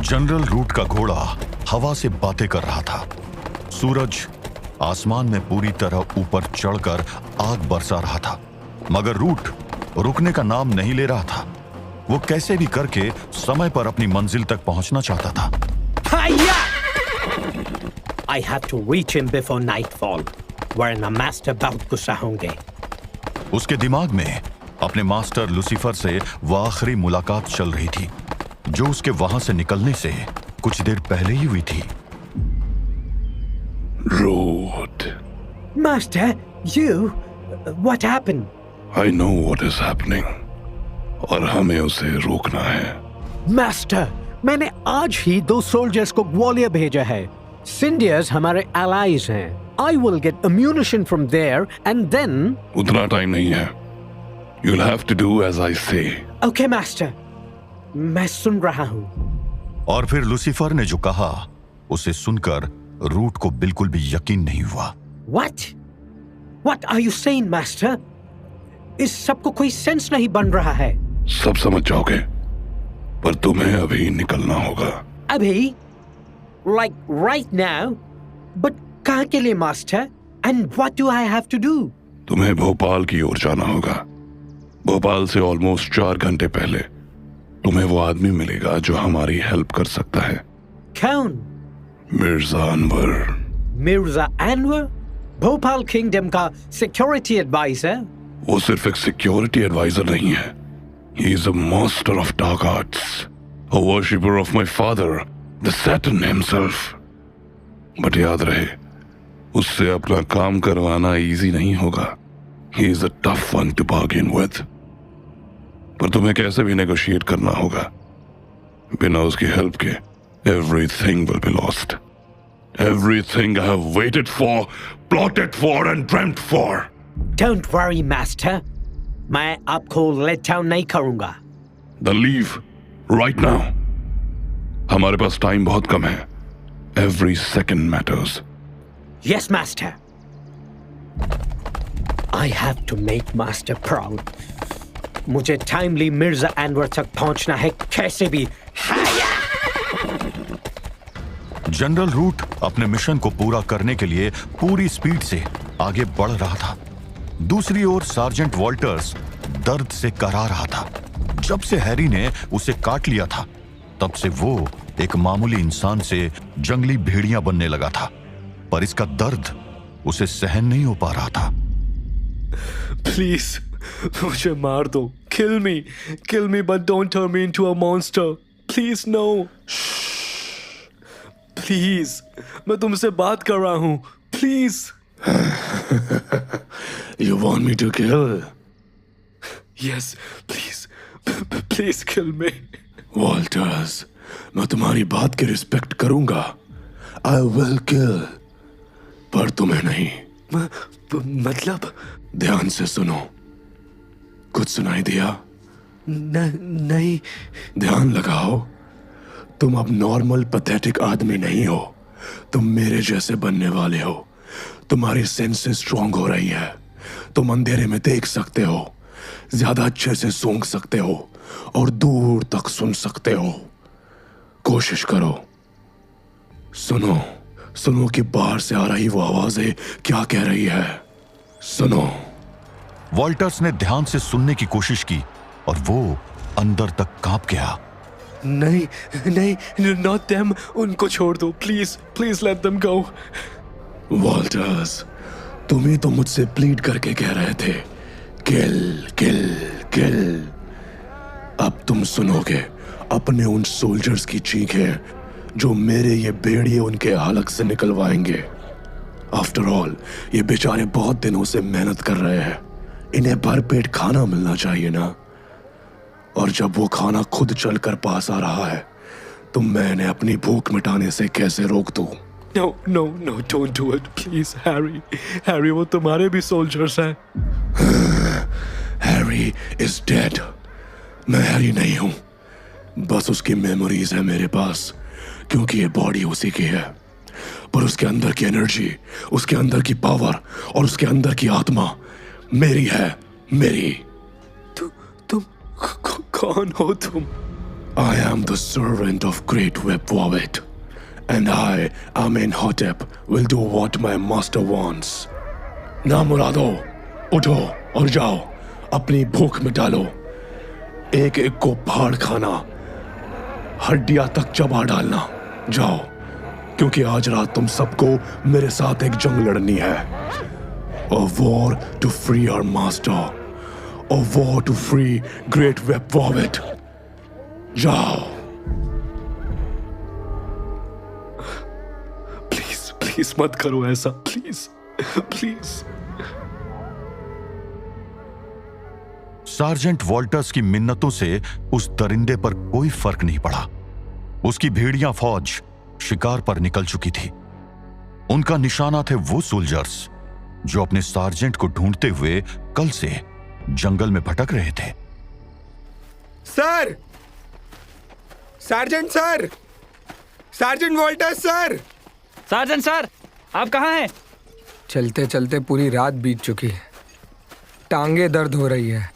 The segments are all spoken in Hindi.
जनरल रूट का घोड़ा हवा से बातें कर रहा था। सूरज आसमान में पूरी तरह ऊपर चढ़कर आग बरसा रहा था, मगर रूट रुकने का नाम नहीं ले रहा था। वो कैसे भी करके समय पर अपनी मंजिल तक पहुंचना चाहता था। I have to reach him before nightfall, वरना मास्टर बहुत गुस्सा होंगे। उसके दिमाग में अपने मास्टर लूसीफर से वह आखिरी मुलाकात चल रही थी, जो उसके वहां से निकलने से कुछ देर पहले ही हुई थी। Root. Master, you? What happened? I know what is happening. और हमें उसे रोकना है। मास्टर, मैंने आज ही 2 सोल्जर्स को ग्वालियर भेजा है। सिंडियर्स हमारे allies हैं। I will get ammunition from there and then... उतना टाइम नहीं है। You'll have to do as I say. Okay, master. मैं सुन रहा हूँ। और फिर लूसीफर ने जो कहा, उसे सुनकर रूट को बिल्कुल भी यकीन नहीं हुआ। What? What are you saying, master? इस सब को कोई सेंस नहीं बन रहा है। सब समझ जाओगे, पर तुम्हें अभी निकलना होगा। अभी? Like right now? But कहाँ के लिए, master? And what do I have to do? तुम्हें भोपाल की ओर जाना होगा। भोपाल से ऑलमोस्ट 4 घंटे पहले तुम्हें वो आदमी मिलेगा जो हमारी हेल्प कर सकता है। कौन? मिर्जा अनवर। मिर्जा अनवर? भोपाल किंगडम का सिक्योरिटी एडवाइजर? वो सिर्फ एक सिक्योरिटी एडवाइजर नहीं है। He is a master of dark arts, a worshipper of my father, the Saturn himself. But याद रहे, उससे अपना काम करवाना इजी नहीं होगा। He is a tough one to bargain with. पर तुम्हें कैसे भी नेगोशिएट करना होगा। बिना उसकी हेल्प के everything will be lost. Everything I have waited for, plotted for and dreamt for. Don't worry, master. मैं आपको let down नहीं करूंगा। Then leave right now. हमारे पास टाइम बहुत कम है। Every second matters. Yes, master. I have to make master proud. मुझे टाइमली मिर्जा अनवर तक पहुंचना है कैसे भी। जनरल रूट अपने मिशन को पूरा करने के लिए पूरी स्पीड से आगे बढ़ रहा था। दूसरी ओर सार्जेंट वॉल्टर्स दर्द से कराह रहा था। जब से हैरी ने उसे काट लिया था, तब से वो एक मामूली इंसान से जंगली भेड़िया बनने लगा था, पर इसका दर्द उसे सहन नहीं हो पा रहा था। प्लीज मुझे मार दो। Kill me but don't turn me into a monster. Please no. Please, मैं तुमसे बात कर रहा हूं। Please. You want me to kill? Yes, please. Please kill me. Walters, मैं तुम्हारी बात की रिस्पेक्ट करूंगा। I will kill. पर तुम्हें नहीं। मतलब? ध्यान से सुनो। कुछ सुनाई दिया? नहीं। ध्यान लगाओ। तुम अब नॉर्मल पैथेटिक आदमी नहीं हो। तुम मेरे जैसे बनने वाले हो। तुम्हारी सेंसेस स्ट्रांग हो रही है। तुम अंधेरे में देख सकते हो, ज्यादा अच्छे से सूंघ सकते हो और दूर तक सुन सकते हो। कोशिश करो। सुनो कि बाहर से आ रही वो आवाजें क्या कह रही है। सुनो। वॉल्टर्स ने ध्यान से सुनने की कोशिश की और वो अंदर तक कांप गया। नहीं, not them. उनको छोड़ दो। Please let them go. Walter's, तुम ही तो मुझसे प्लीड करके कह रहे थे, किल। अब तुम सुनोगे अपने उन सोल्जर्स की चीखें जो मेरे ये भेड़िए उनके हलक से निकलवाएंगे। आफ्टर ऑल, ये बेचारे बहुत दिनों से मेहनत कर रहे हैं। इन्हें भरपेट खाना मिलना चाहिए ना। और जब वो खाना खुद चलकर पास आ रहा है, तो मैं इन्हें अपनी भूख मिटाने से कैसे रोक दूं? No, don't do it, please, Harry, वो तुम्हारे भी सोल्जर्स हैं। Harry is dead. मैं हैरी नहीं हूं, बस उसकी मेमोरीज है मेरे पास, क्योंकि ये बॉडी उसी की है। पर उसके अंदर की एनर्जी, उसके अंदर की पावर और उसके अंदर की आत्मा मेरी है, मेरी। तुम कौन हो तुम? I am the servant of Great Web Wawet, and I, Amenhotep, will do what my master wants. ना मुरादो, उठो और जाओ, अपनी भूख मिटा लो। एक एक को फाड़ खाना, हड्डियां तक चबा डालना। जाओ, क्योंकि आज रात तुम सबको मेरे साथ एक जंग लड़नी है। A war to free our master. A war to free Great Web Wawet. जाओ। प्लीज मत करो ऐसा, प्लीज प्लीज। सार्जेंट वॉल्टर्स की मिन्नतों से उस दरिंदे पर कोई फर्क नहीं पड़ा। उसकी भेड़िया फौज शिकार पर निकल चुकी थी। उनका निशाना थे वो सोल्जर्स जो अपने सार्जेंट को ढूंढते हुए कल से जंगल में भटक रहे थे। Sir, sergeant sir, sergeant Walter's sir. Sergeant sir, आप कहाँ हैं? चलते चलते पूरी रात बीत चुकी है, टांगे दर्द हो रही है।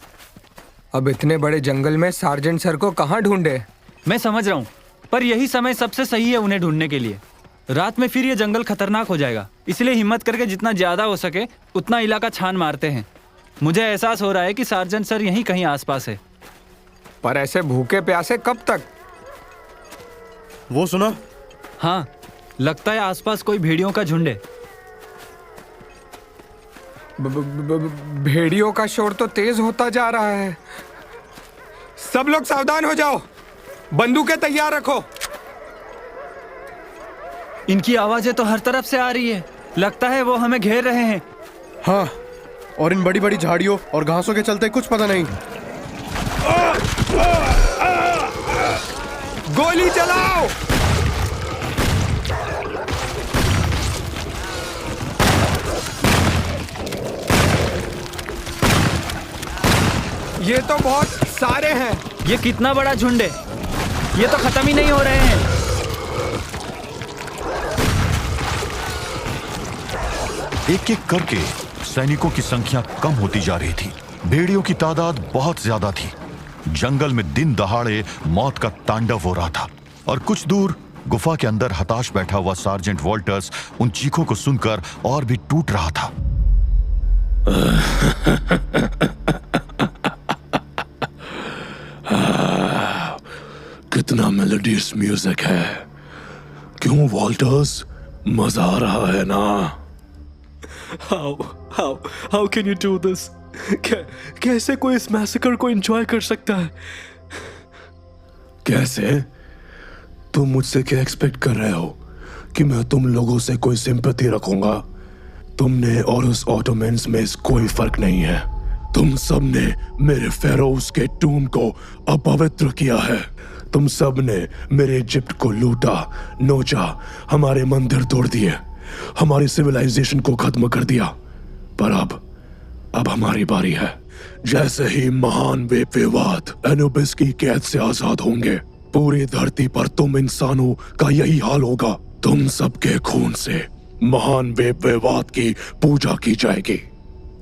अब इतने बड़े जंगल में सार्जेंट सर को कहाँ ढूंढे? मैं समझ रहा हूँ, पर यही समय सबसे सही है उन्हें ढूंढने के लिए। रात में फिर ये जंगल खतरनाक हो जाएगा, इसलिए हिम्मत करके जितना ज्यादा हो सके उतना इलाका छान मारते हैं। मुझे एहसास हो रहा है कि सार्जेंट सर यहीं कहीं आसपास है। पर ऐसे भूखे प्यासे कब तक? वो सुना? हाँ, लगता है आसपास कोई भेड़ियों का झुंड है। भेड़ियों का शोर तो तेज होता जा रहा है। सब लोग सावधान हो जाओ, बंदूकें तैयार रखो। इनकी आवाजें तो हर तरफ से आ रही है, लगता है वो हमें घेर रहे हैं। हाँ, और इन बड़ी बड़ी झाड़ियों और घासों के चलते कुछ पता नहीं। गोली चलाओ! ये तो बहुत सारे हैं। ये कितना बड़ा झुंड है, ये तो खत्म ही नहीं हो रहे हैं। एक एक करके सैनिकों की संख्या कम होती जा रही थी। भेड़ियों की तादाद बहुत ज्यादा थी। जंगल में दिन दहाड़े मौत का तांडव हो रहा था और कुछ दूर गुफा के अंदर हताश बैठा हुआ सार्जेंट वॉल्टर्स उन चीखों को सुनकर और भी टूट रहा था। कितना मेलोडियस म्यूजिक है। क्यों वॉल्टर्स, मजा आ रहा है ना? How can you do this? कैसे कोई इस मैसेकर को एंजॉय कर सकता है? कैसे? तुम मुझसे क्या एक्सपेक्ट कर रहे हो कि मैं तुम लोगों से कोई सिंपैथी रखूंगा? तुमने और उस ऑटोमेंस में कोई फर्क नहीं है। तुम सब ने मेरे फेरोज के टूम को अपवित्र किया है। तुम सब ने मेरे इजिप्ट को लूटा, नोचा, हमारे मंदिर तोड़ दिए, हमारी सिविलाइजेशन को खत्म कर दिया। पर अब हमारी बारी है। जैसे ही महान वेपविवाद एनुबिस की कैद से आजाद होंगे, पूरी धरती पर तुम इंसानों का यही हाल होगा। तुम सबके खून से महान वेपविवाद की पूजा की जाएगी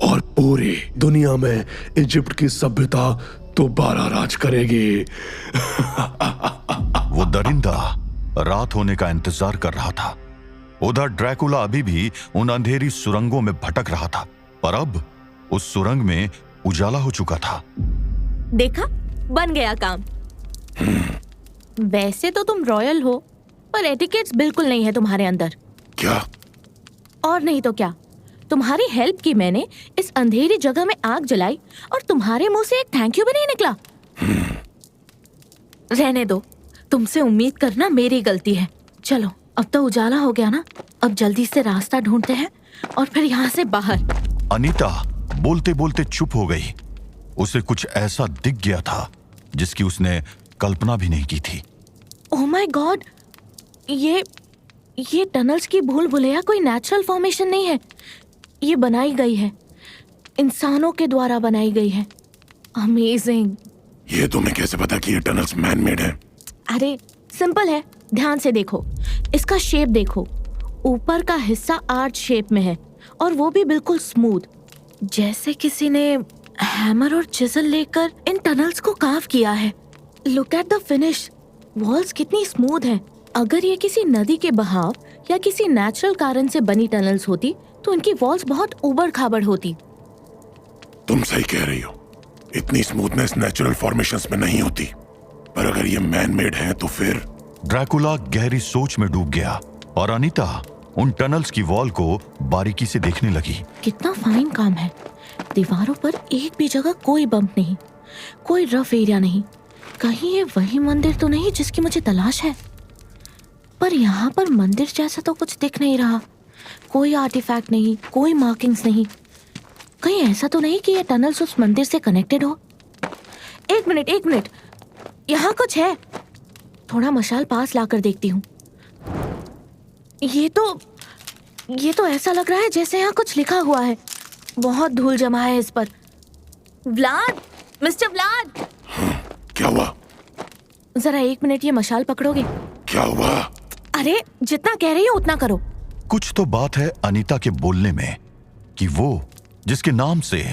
और पूरी दुनिया में इजिप्ट की सभ्यता दोबारा राज करेगी। वो दरिंदा रात होने का इंतजार कर रहा था। उधर ड्रैकुला अभी भी उन अंधेरी सुरंगों में भटक रहा था, पर अब उस सुरंग में उजाला हो चुका था। देखा, बन गया काम। वैसे तो तुम रॉयल हो, पर एटिकेट्स बिल्कुल नहीं है तुम्हारे अंदर। क्या? और नहीं तो क्या, तुम्हारी हेल्प की मैंने इस अंधेरी जगह में आग जलाई और तुम्हारे मुंह से एक थैंक यू भी नहीं निकला। रहने दो, तुमसे उम्मीद करना मेरी गलती है। चलो, अब तो उजाला हो गया ना, अब जल्दी से रास्ता ढूंढते हैं और फिर यहाँ से बाहर। अनीता बोलते बोलते चुप हो गई। उसे कुछ ऐसा दिख गया था जिसकी उसने कल्पना भी नहीं की थी। ओह माय गॉड, ये टनल्स की भूल भुलैया कोई नेचुरल फॉर्मेशन नहीं है, ये बनाई गई है, इंसानों के द्वारा बनाई गई है। अमेजिंग। ये तुम्हें कैसे पता कि ये टनल्स मैन मेड है? अरे सिंपल है, ध्यान से देखो, इसका शेप देखो। ऊपर का हिस्सा आर्च शेप में है और वो भी बिल्कुल स्मूथ, जैसे किसी ने हैमर और चिजल लेकर इन टनल्स को कार्व किया है। Look at the finish. Walls कितनी स्मूथ हैं। अगर ये किसी नदी के बहाव या किसी नेचुरल कारण से बनी टनल्स होती तो इनकी वॉल्स बहुत उबड़ खाबड़ होती। तुम सही कह रही हो, इतनी स्मूथनेस नेचुरल फॉर्मेशंस में नहीं होती, पर अगर ये मैन मेड है तो फिर। ड्रैकुला गहरी सोच में डूब गया और अनीता उन टनल्स की वॉल को बारीकी से देखने लगी। कितना फाइन काम है। दीवारों पर एक भी जगह कोई बम्प नहीं, कोई रफ एरिया नहीं। कहीं ये वही मंदिर तो नहीं जिसकी मुझे तलाश है? पर यहाँ पर मंदिर जैसा तो कुछ दिख नहीं रहा। कोई आर्टिफैक्ट नहीं, कोई मार्किंग्स नहीं। कहीं ऐसा तो नहीं कि ये टनल्स उस मंदिर से कनेक्टेड हो? एक मिनट, यहाँ कुछ है। थोड़ा मशाल पास लाकर देखती हूँ। ये तो ऐसा लग रहा है जैसे यहाँ कुछ लिखा हुआ है। बहुत धूल जमा है इस पर। Vlad, mister Vlad. क्या हुआ? जरा 1 मिनट ये मशाल पकड़ोगे? क्या हुआ? अरे जितना कह रही हो उतना करो। कुछ तो बात है अनीता के बोलने में कि वो जिसके नाम से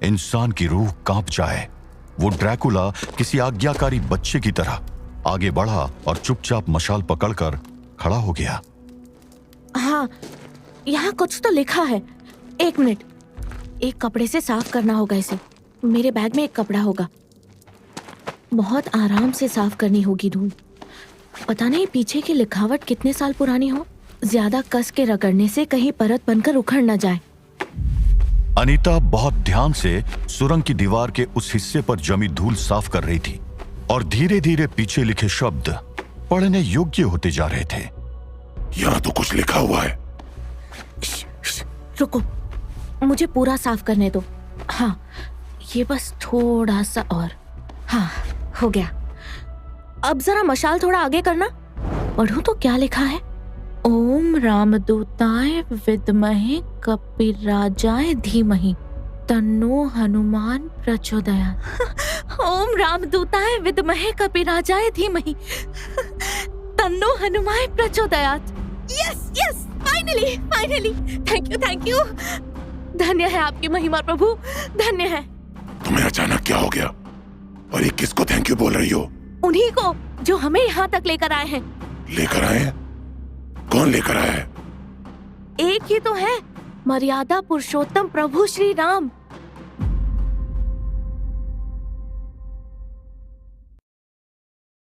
इंसान की रूह कांप जाए, वो ड्रैकुला किसी आज्ञाकारी बच्चे की तरह आगे बढ़ा और चुपचाप मशाल पकड़कर खड़ा हो गया। हाँ, यहाँ कुछ तो लिखा है। 1 मिनट, एक कपड़े से साफ करना होगा इसे। मेरे बैग में एक कपड़ा होगा। बहुत आराम से साफ करनी होगी धूल। पता नहीं पीछे की लिखावट कितने साल पुरानी हो। ज्यादा कस के रगड़ने से कहीं परत बनकर उखड़ न जाए। अनीता बहुत ध्यान से सुरंग की दीवार के उस हिस्से पर जमी धूल साफ कर रही थी और धीरे धीरे पीछे लिखे शब्द पढ़ने योग्य होते जा रहे थे। यहाँ तो कुछ लिखा हुआ है। रुको, मुझे पूरा साफ करने दो। हाँ, ये बस थोड़ा सा और। हाँ, हो गया। अब जरा मशाल थोड़ा आगे करना। पढ़ूं तो क्या लिखा है? ओम रामदूताय विद्महे कपिराजाय धीमहि तन्नो हनुमान प्रचोदयात्। ओम रामदूताय विद्महे कपिराजाय धीमहि तन्नो हनुमान प्रचोदयात्। Yes, finally. Thank you. धन्य है आपकी महिमा प्रभु, धन्य है। तुम्हें अचानक क्या हो गया? और ये किसको थैंक यू बोल रही हो? उन्हीं को जो हमें यहाँ तक लेकर आए हैं। लेकर आए? कौन लेकर आया है? एक ही तो है, मर्यादा पुरुषोत्तम प्रभु श्री राम।